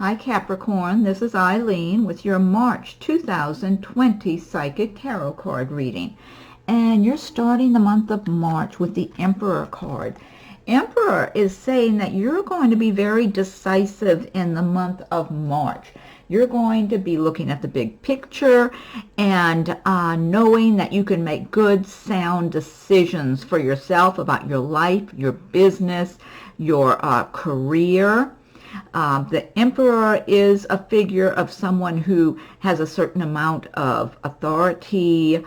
Hi Capricorn, this is Eileen with your March 2020 Psychic Tarot card reading. And you're starting the month of March with the Emperor card. Emperor is saying that you're going to be very decisive in the month of March. You're going to be looking at the big picture and knowing that you can make good, sound decisions for yourself about your life, your business, your career. The Emperor is a figure of someone who has a certain amount of authority,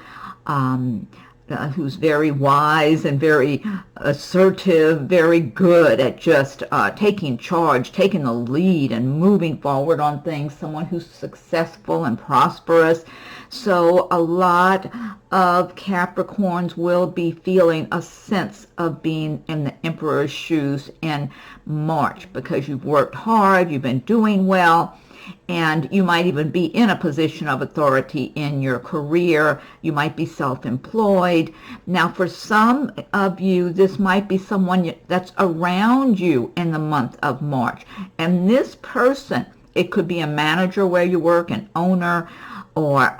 who's very wise and very assertive, very good at just taking charge, taking the lead and moving forward on things, someone who's successful and prosperous. So a lot of Capricorns will be feeling a sense of being in the Emperor's shoes in March because you've worked hard, you've been doing well, and you might even be in a position of authority in your career. You might be self-employed. Now, for some of you, this might be someone that's around you in the month of March. And this person, it could be a manager where you work, an owner, or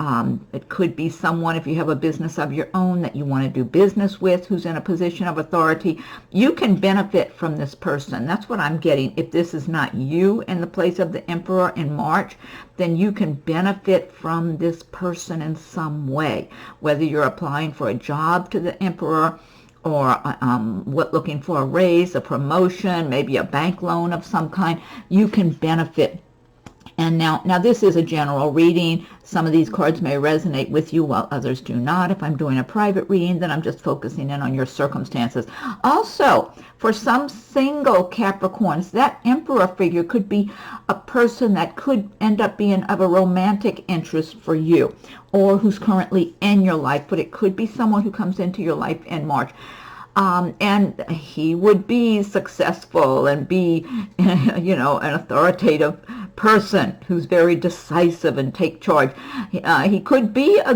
it could be someone, if you have a business of your own that you want to do business with, who's in a position of authority. You can benefit from this person. That's what I'm getting. If this is not you in the place of the Emperor in March, then you can benefit from this person in some way, whether you're applying for a job to the Emperor, or looking for a raise, a promotion, maybe a bank loan of some kind. You can benefit. And now this is a general reading. Some of these cards may resonate with you while others do not. If I'm doing a private reading, then I'm just focusing in on your circumstances. Also, for some single Capricorns, that Emperor figure could be a person that could end up being of a romantic interest for you, or who's currently in your life, but it could be someone who comes into your life in March. And he would be successful and be, an authoritative person who's very decisive and take charge. He could be a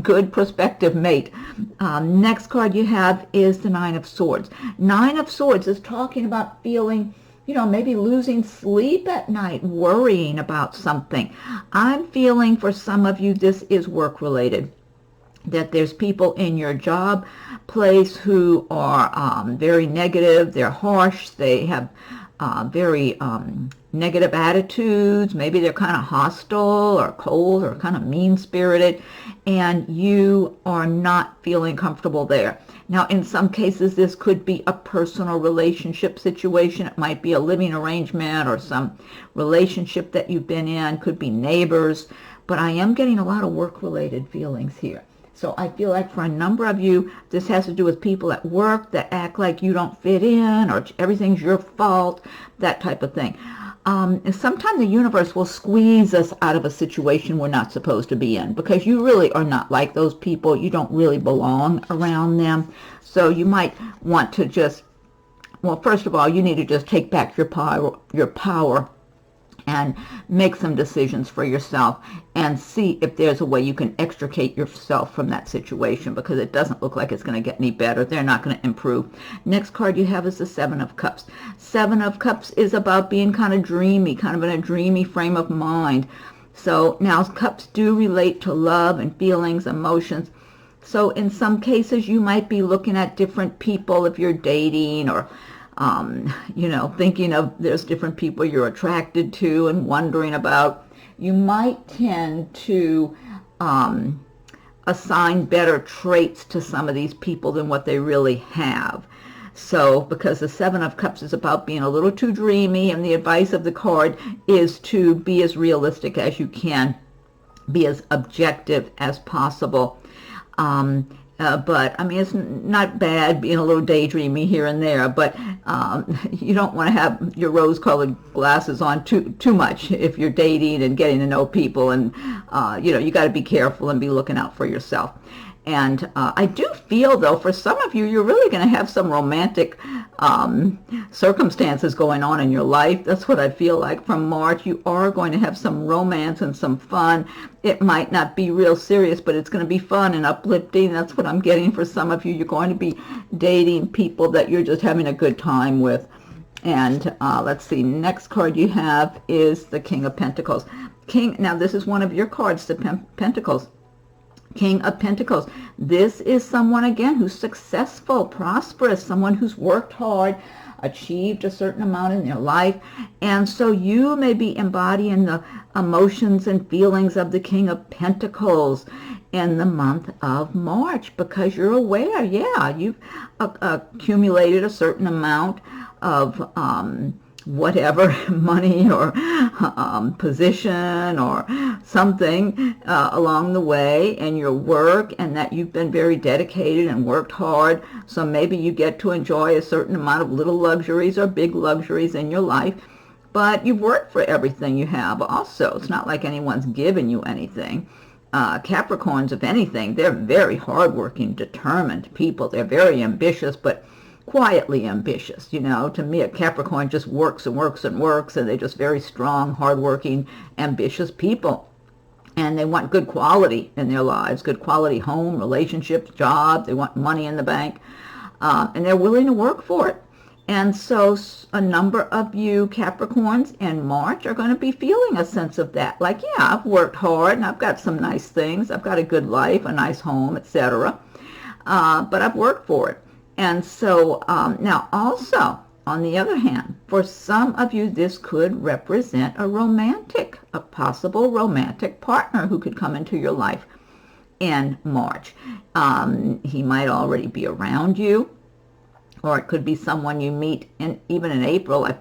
good prospective mate. Next card you have is the Nine of Swords. Nine of Swords is talking about feeling, maybe losing sleep at night, worrying about something. I'm feeling for some of you this is work-related, that there's people in your job place who are very negative, they're harsh, they have very negative attitudes, maybe they're kind of hostile or cold or kind of mean-spirited, and you are not feeling comfortable there. Now, in some cases, this could be a personal relationship situation. It might be a living arrangement or some relationship that you've been in, could be neighbors, but I am getting a lot of work-related feelings here. So I feel like for a number of you, this has to do with people at work that act like you don't fit in or everything's your fault, that type of thing. And sometimes the universe will squeeze us out of a situation we're not supposed to be in because you really are not like those people. You don't really belong around them. So you might want to just, well, first of all, you need to just take back your power and make some decisions for yourself and see if there's a way you can extricate yourself from that situation, because it doesn't look like it's going to get any better. They're not going to improve. Next card you have is the Seven of Cups. Seven of Cups is about being kind of dreamy, kind of in a dreamy frame of mind. So now cups do relate to love and feelings, emotions. So in some cases you might be looking at different people if you're dating, or thinking of there's different people you're attracted to and wondering about. You might tend to assign better traits to some of these people than what they really have. So because the Seven of Cups is about being a little too dreamy, and the advice of the card is to be as realistic as you can, be as objective as possible. But I mean, it's not bad being a little daydreamy here and there, but you don't want to have your rose-colored glasses on too much if you're dating and getting to know people, and you got to be careful and be looking out for yourself. And I do feel, though, for some of you, you're really going to have some romantic circumstances going on in your life. That's what I feel like from March. You are going to have some romance and some fun. It might not be real serious, but it's going to be fun and uplifting. That's what I'm getting for some of you. You're going to be dating people that you're just having a good time with. And let's see, next card you have is the King of Pentacles. Now this is one of your cards, the Pentacles. King of Pentacles. This is someone, again, who's successful, prosperous, someone who's worked hard, achieved a certain amount in their life. And so you may be embodying the emotions and feelings of the King of Pentacles in the month of March, because you're aware, yeah, you've accumulated a certain amount of whatever, money or position or something along the way in your work, and that you've been very dedicated and worked hard. So maybe you get to enjoy a certain amount of little luxuries or big luxuries in your life, but you've worked for everything you have also. It's not like anyone's given you anything. Capricorns, if anything, they're very hardworking, determined people. They're very ambitious, but quietly ambitious. You know, to me, a Capricorn just works and works and works, and they're just very strong, hardworking, ambitious people. And they want good quality in their lives, good quality home, relationships, job. They want money in the bank, and they're willing to work for it. And so a number of you Capricorns in March are going to be feeling a sense of that. Like, yeah, I've worked hard, and I've got some nice things. I've got a good life, a nice home, etc. But I've worked for it. And so now also, on the other hand, for some of you, this could represent a possible romantic partner who could come into your life in March. He might already be around you, or it could be someone you meet even in April. I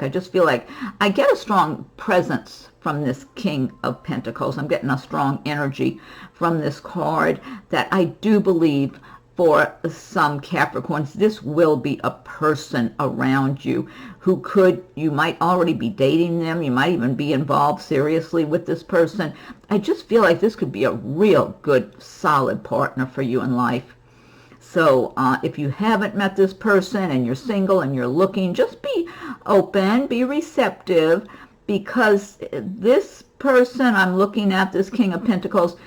just feel like I get a strong presence from this King of Pentacles. I'm getting a strong energy from this card that I do believe for some Capricorns, this will be a person around you who you might already be dating them. You might even be involved seriously with this person. I just feel like this could be a real good, solid partner for you in life. So if you haven't met this person and you're single and you're looking, just be open, be receptive, because this person I'm looking at, this King of Pentacles,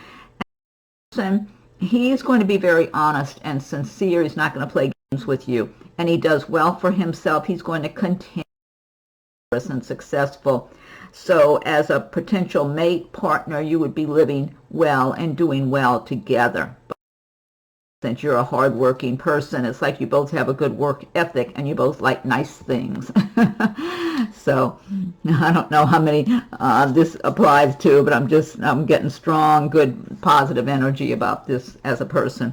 he's going to be very honest and sincere. He's not going to play games with you. And he does well for himself. He's going to continue and successful. So as a potential mate, partner, you would be living well and doing well together. But since you're a hardworking person, it's like you both have a good work ethic and you both like nice things. So I don't know how many this applies to, but I'm getting strong, good, positive energy about this as a person.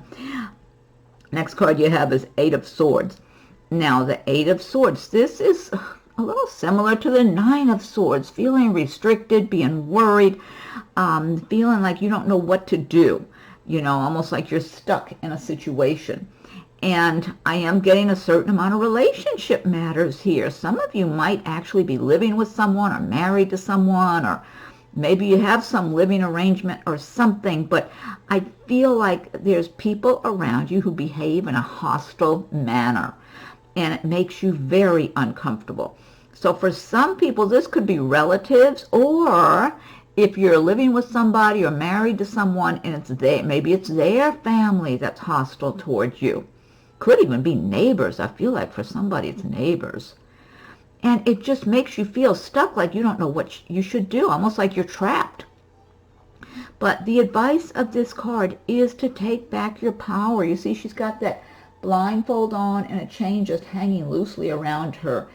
Next card you have is Eight of Swords. Now the Eight of Swords, this is a little similar to the Nine of Swords, feeling restricted, being worried, feeling like you don't know what to do. You know, almost like you're stuck in a situation. And I am getting a certain amount of relationship matters here. Some of you might actually be living with someone or married to someone, or maybe you have some living arrangement or something, but I feel like there's people around you who behave in a hostile manner, and it makes you very uncomfortable. So for some people, this could be relatives, or if you're living with somebody or married to someone and maybe it's their family that's hostile towards you. Could even be neighbors. I feel like for somebody it's neighbors. And it just makes you feel stuck, like you don't know what you should do, almost like you're trapped. But the advice of this card is to take back your power. You see, she's got that blindfold on and a chain just hanging loosely around her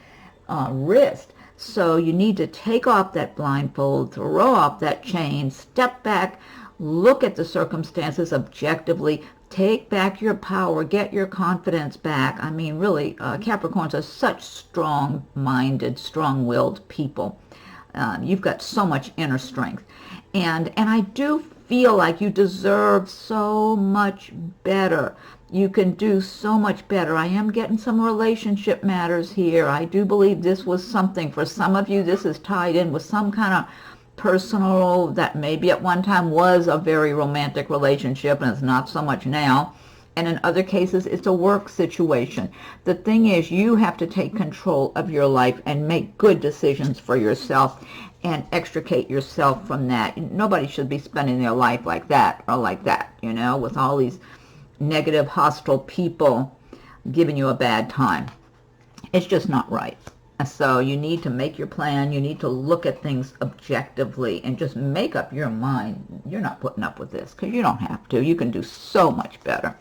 wrist. So you need to take off that blindfold, throw off that chain, step back, look at the circumstances objectively, take back your power, get your confidence back. I mean, really, Capricorns are such strong-minded, strong-willed people. You've got so much inner strength. And I do feel like you deserve so much better. You can do so much better. I am getting some relationship matters here. I do believe this was something. For some of you, this is tied in with some kind of personal, that maybe at one time was a very romantic relationship and it's not so much now. And in other cases, it's a work situation. The thing is, you have to take control of your life and make good decisions for yourself and extricate yourself from that. Nobody should be spending their life like that or like that, you know, with all these negative, hostile people giving you a bad time. It's just not right. So you need to make your plan. You need to look at things objectively and just make up your mind. You're not putting up with this, because you don't have to. You can do so much better.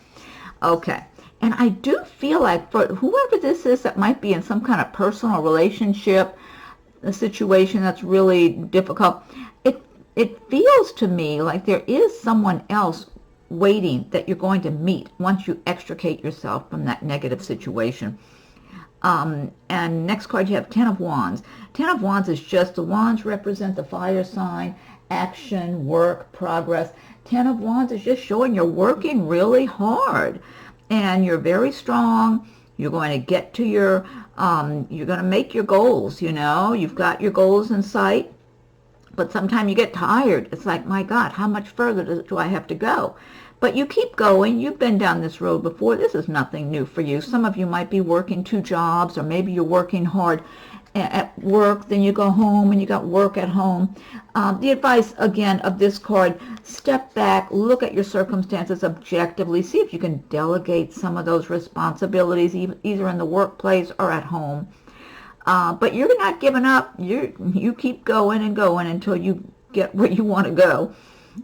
Okay. And I do feel like for whoever this is that might be in some kind of personal relationship, a situation that's really difficult, it feels to me like there is someone else waiting that you're going to meet once you extricate yourself from that negative situation. And next card you have Ten of Wands. Ten of Wands is just, the wands represent the fire sign, action, work, progress. Ten of Wands is just showing you're working really hard and you're very strong. You're going to get to your, you're going to make your goals, you know. You've got your goals in sight, but sometimes you get tired. It's like, my God, how much further do I have to go? But you keep going. You've been down this road before. This is nothing new for you. Some of you might be working 2 jobs, or maybe you're working hard at work, then you go home and you got work at home. The advice, again, of this card, step back, look at your circumstances objectively, see if you can delegate some of those responsibilities, either in the workplace or at home. But you're not giving up. You keep going and going until you get where you want to go.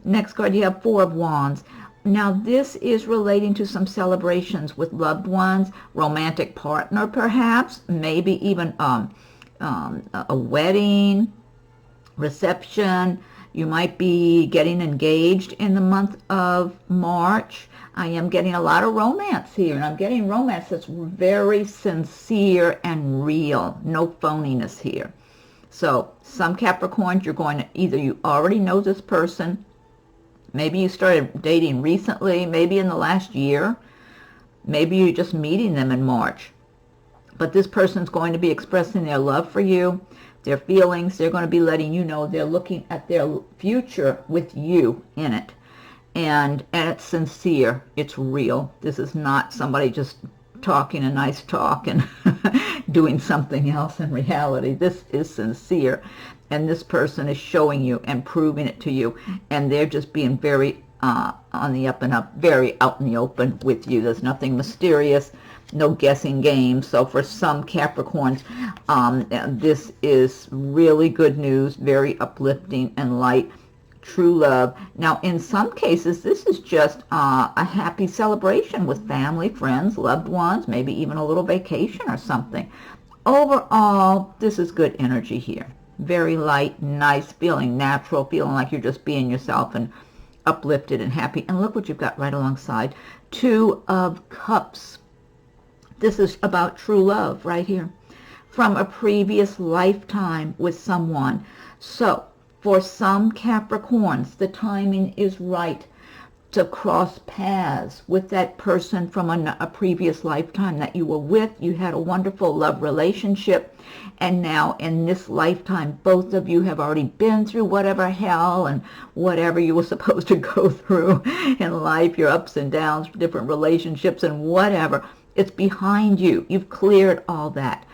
Next card, you have Four of Wands. Now, this is relating to some celebrations with loved ones, romantic partner perhaps, maybe even a wedding, reception. You might be getting engaged in the month of March. I am getting a lot of romance here, and I'm getting romance that's very sincere and real. No phoniness here. So some Capricorns, you're going to, either you already know this person, maybe you started dating recently, maybe in the last year, maybe you're just meeting them in March. But this person's going to be expressing their love for you, their feelings. They're going to be letting you know they're looking at their future with you in it. And it's sincere. It's real. This is not somebody just talking a nice talk and doing something else in reality. This is sincere. And this person is showing you and proving it to you. And they're just being very on the up and up, very out in the open with you. There's nothing mysterious, no guessing games. So for some Capricorns, this is really good news, very uplifting and light, true love. Now, in some cases, this is just a happy celebration with family, friends, loved ones, maybe even a little vacation or something. Overall, this is good energy here. Very light, nice, feeling natural, feeling like you're just being yourself and uplifted and happy. And look what you've got right alongside. Two of Cups. This is about true love right here from a previous lifetime with someone. So for some Capricorns, the timing is right to cross paths with that person from a previous lifetime that you were with. You had a wonderful love relationship, and now in this lifetime, both of you have already been through whatever hell and whatever you were supposed to go through in life, your ups and downs, different relationships and whatever. It's behind you. You've cleared all that.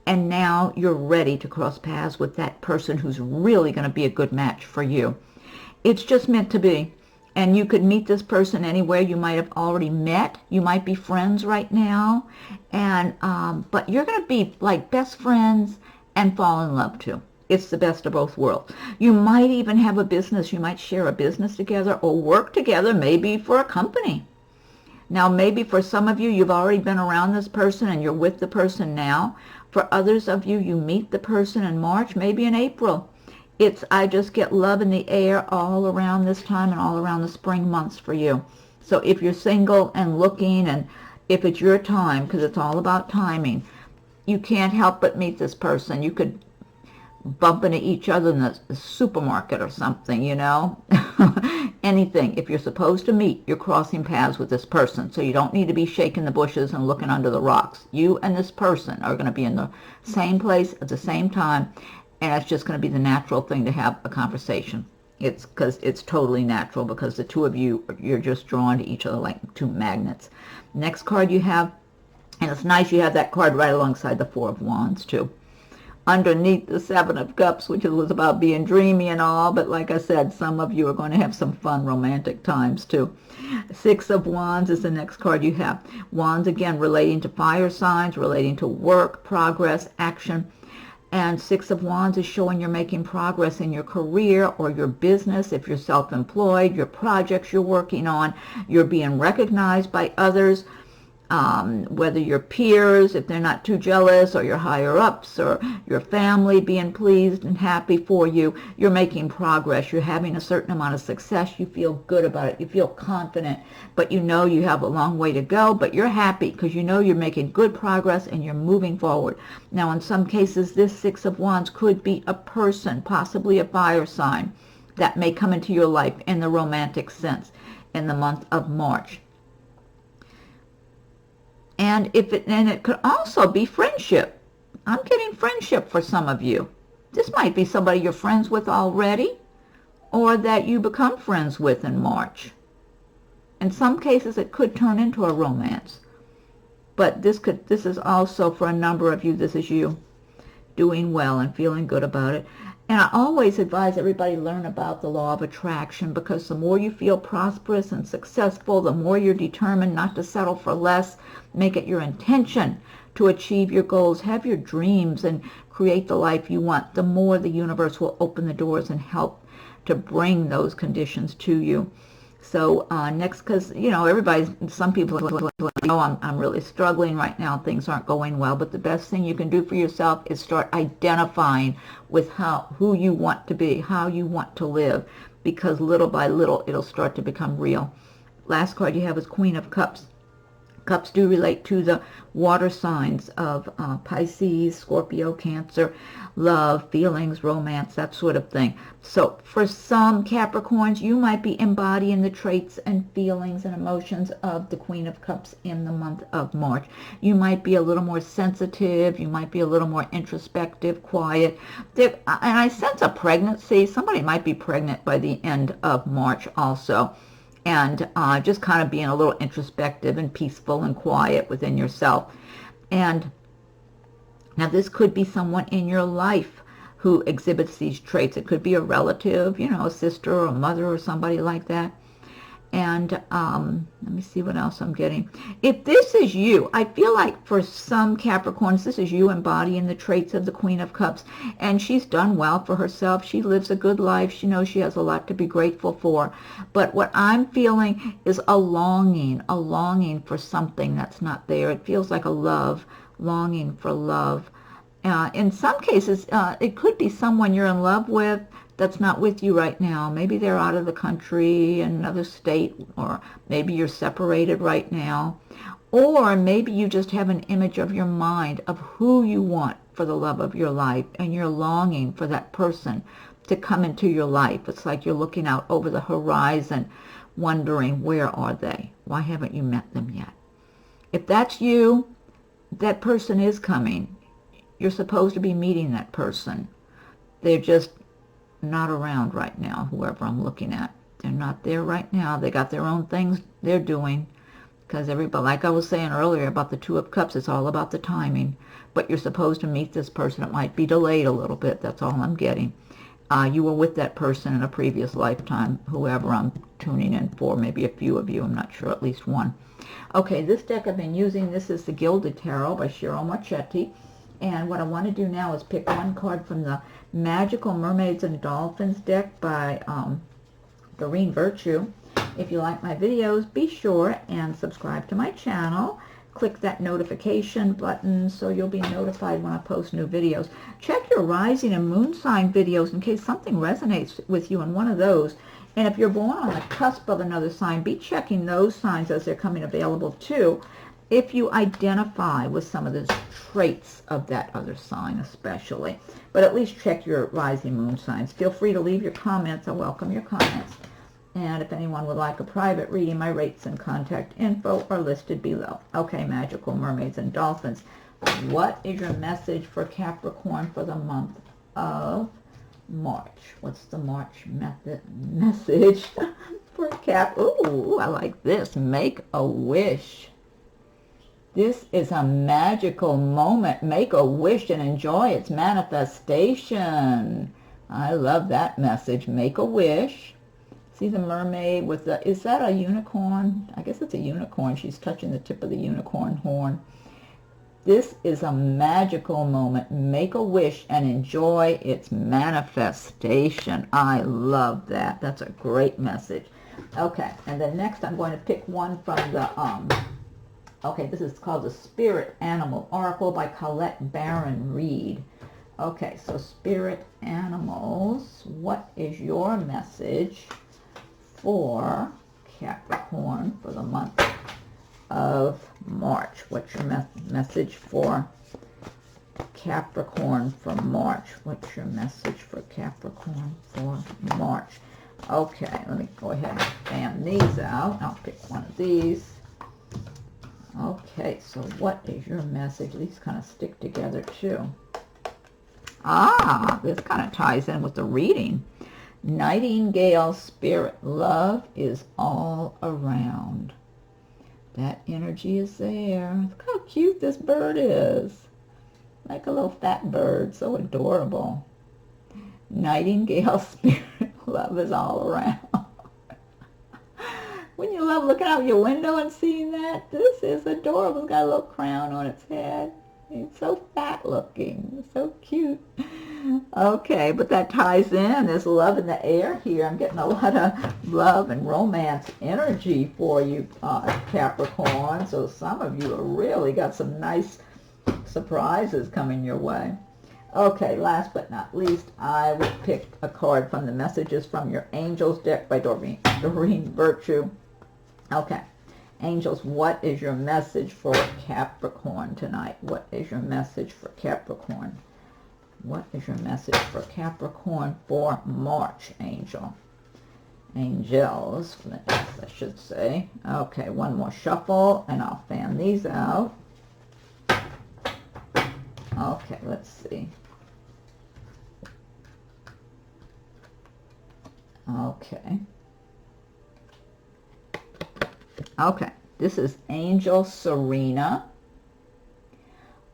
And now you're ready to cross paths with that person who's really going to be a good match for you. It's just meant to be. And you could meet this person anywhere. You might have already met. You might be friends right now. And but you're going to be like best friends and fall in love too. It's the best of both worlds. You might even have a business. You might share a business together or work together, maybe for a company. Now, maybe for some of you, you've already been around this person and you're with the person now. For others of you, you meet the person in March, maybe in April. I just get love in the air all around this time and all around the spring months for you. So if you're single and looking, and if it's your time, because it's all about timing, you can't help but meet this person. You could bump into each other in the supermarket or something, you know. Anything. If you're supposed to meet, you're crossing paths with this person. So you don't need to be shaking the bushes and looking under the rocks. You and this person are going to be in the same place at the same time. And it's just going to be the natural thing to have a conversation. It's because it's totally natural, because the two of you, you're just drawn to each other like two magnets. Next card you have, and it's nice you have that card right alongside the Four of Wands too. Underneath the Seven of Cups, which was about being dreamy and all, but like I said, some of you are going to have some fun romantic times too. Six of Wands is the next card you have. Wands, again, relating to fire signs, relating to work, progress, action. And Six of Wands is showing you're making progress in your career or your business. If you're self-employed, your projects you're working on, you're being recognized by others. Whether your peers, if they're not too jealous, or your higher ups, or your family being pleased and happy for you, you're making progress. You're having a certain amount of success. You feel good about it. You feel confident, but you know you have a long way to go, but you're happy because you know you're making good progress and you're moving forward. Now, in some cases, this Six of Wands could be a person, possibly a fire sign, that may come into your life in the romantic sense in the month of March. And it could also be friendship. I'm getting friendship for some of you. This might be somebody you're friends with already, or that you become friends with in March. In some cases, it could turn into a romance. But this is also for a number of you, this is you doing well and feeling good about it. And I always advise everybody learn about the law of attraction, because the more you feel prosperous and successful, the more you're determined not to settle for less. Make it your intention to achieve your goals, have your dreams, and create the life you want. The more the universe will open the doors and help to bring those conditions to you. So next, because, you know, some people know I'm really struggling right now. Things aren't going well. But the best thing you can do for yourself is start identifying with who you want to be, how you want to live, because little by little, it'll start to become real. Last card you have is Queen of Cups. Cups do relate to the water signs of Pisces, Scorpio, Cancer, love, feelings, romance, that sort of thing. So for some Capricorns, you might be embodying the traits and feelings and emotions of the Queen of Cups in the month of March. You might be a little more sensitive. You might be a little more introspective, quiet. And I sense a pregnancy. Somebody might be pregnant by the end of March also. And just kind of being a little introspective and peaceful and quiet within yourself. And now this could be someone in your life who exhibits these traits. It could be a relative, you know, a sister or a mother or somebody like that. And let me see what else I'm getting. If this is you, I feel like for some Capricorns, this is you embodying the traits of the Queen of Cups. And she's done well for herself. She lives a good life. She knows she has a lot to be grateful for. But what I'm feeling is a longing for something that's not there. It feels like a longing for love. In some cases, it could be someone you're in love with that's not with you right now. Maybe they're out of the country in another state, or maybe you're separated right now, or maybe you just have an image of your mind of who you want for the love of your life, and you're longing for that person to come into your life. It's like you're looking out over the horizon, wondering, where are they? Why haven't you met them yet? If that's you, that person is coming. You're supposed to be meeting that person. They're just not around right now, whoever I'm looking at. They're not there right now. They got their own things they're doing. Because everybody, like I was saying earlier about the Two of Cups, it's all about the timing. But you're supposed to meet this person. It might be delayed a little bit. That's all I'm getting. You were with that person in a previous lifetime, whoever I'm tuning in for. Maybe a few of you. I'm not sure. At least one. Okay, this deck I've been using. This is the Gilded Tarot by Ciro Marchetti. And what I want to do now is pick one card from the Magical Mermaids and Dolphins deck by Doreen Virtue. If you like my videos, be sure and subscribe to my channel. Click that notification button so you'll be notified when I post new videos. Check your rising and moon sign videos in case something resonates with you in one of those. And if you're born on the cusp of another sign, be checking those signs as they're coming available too, if you identify with some of the traits of that other sign especially. But at least check your rising moon signs. Feel free to leave your comments. I welcome your comments. And if anyone would like a private reading, my rates and contact info are listed below. Okay, Magical Mermaids and Dolphins. What is your message for Capricorn for the month of March? What's the March message for Cap? Ooh, I like this. Make a wish. This is a magical moment. Make a wish and enjoy its manifestation. I love that message. Make a wish. See the mermaid with the, is that a unicorn? I guess it's a unicorn. She's touching the tip of the unicorn horn. This is a magical moment. Make a wish and enjoy its manifestation. I love that. That's a great message. Okay, and then next I'm going to pick one from the, okay, this is called the Spirit Animal Oracle by Colette Baron-Reid. Okay, so Spirit Animals, what is your message for Capricorn for the month of March? What's your message for Capricorn for March? What's your message for Capricorn for March? Okay, let me go ahead and fan these out. I'll pick one of these. Okay, so what is your message? These kind of stick together too. Ah, this kind of ties in with the reading. Nightingale spirit, love is all around. That energy is there. Look how cute this bird is. Like a little fat bird, so adorable. Nightingale spirit, love is all around. Wouldn't you love looking out your window and seeing that? This is adorable. It's got a little crown on its head. It's so fat looking. It's so cute. Okay, but that ties in. There's love in the air here. I'm getting a lot of love and romance energy for you, Capricorn. So some of you have really got some nice surprises coming your way. Okay, last but not least, I would pick a card from the Messages from Your Angels deck by Doreen Virtue. Okay. Angels, what is your message for Capricorn tonight? What is your message for Capricorn? What is your message for Capricorn for March, Angel? Angels, I should say. Okay, one more shuffle, and I'll fan these out. Okay, let's see. Okay. Okay, this is Angel Serena.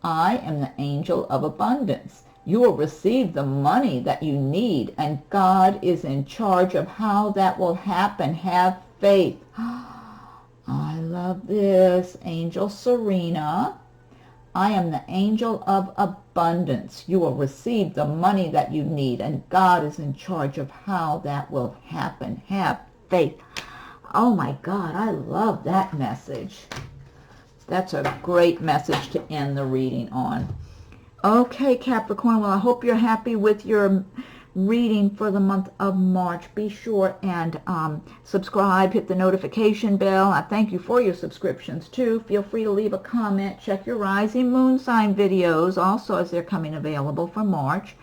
I am the angel of abundance. You will receive the money that you need, and God is in charge of how that will happen. Have faith. I love this. Angel Serena. I am the angel of abundance. You will receive the money that you need, and God is in charge of how that will happen. Have faith. Oh my God, I love that message. That's a great message to end the reading on. Okay, Capricorn, well, I hope you're happy with your reading for the month of March. Be sure and subscribe, hit the notification bell. I thank you for your subscriptions, too. Feel free to leave a comment. Check your rising moon sign videos also as they're coming available for March.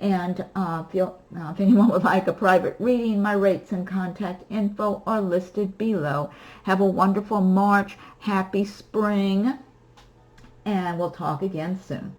And if anyone would like a private reading, my rates and contact info are listed below. Have a wonderful March. Happy spring. And we'll talk again soon.